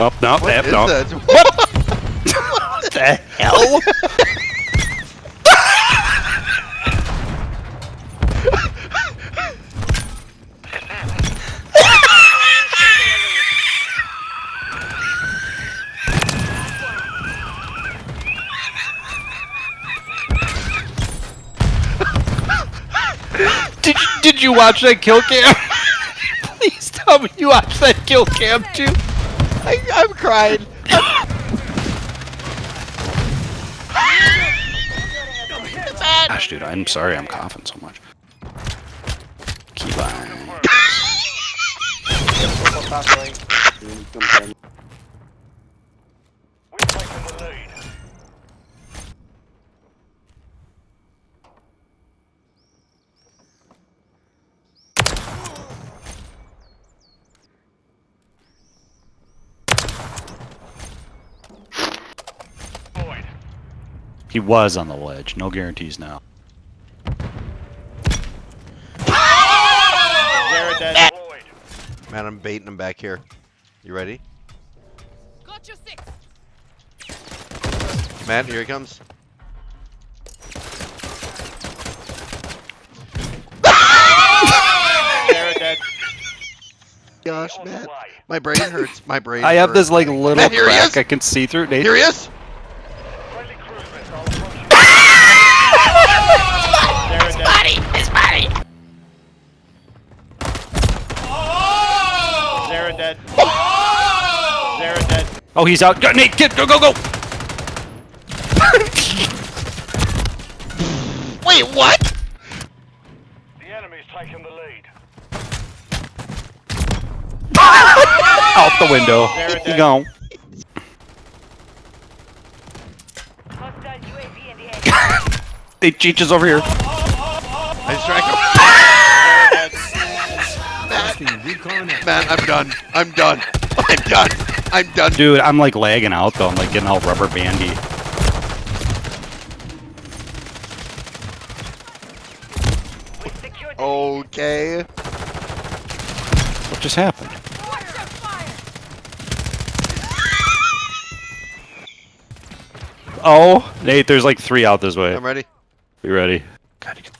Oh, no, What is no. that? What the hell? Did you watch that kill cam? Please tell me you watched that kill cam too. I'm crying. Gosh, dude, I'm sorry I'm coughing so much. Keyline. He was on the ledge. No guarantees now. Man, I'm baiting him back here. You ready? Got your six. Matt, here he comes. Gosh, Matt, my brain hurts. My brain. I have hurts. this like little Matt, here he crack is! I can see through. Nate. Here he is. His body. Zara dead. Zara dead. Oh, he's out. Go, Nate, get, go, go, go! Wait, what? The enemy's taken the lead. Out the window. There it is. Go. Hostile UAV in the air. They Cheech is over here. I strike him. Matt, I'm done. I'm done. I'm done. I'm done. Dude, I'm like lagging out though. I'm like getting all rubber bandy. We secured the Okay. What just happened? Watch your fire. Oh, Nate, there's like 3 out this way. I'm ready. Be ready. God, you can...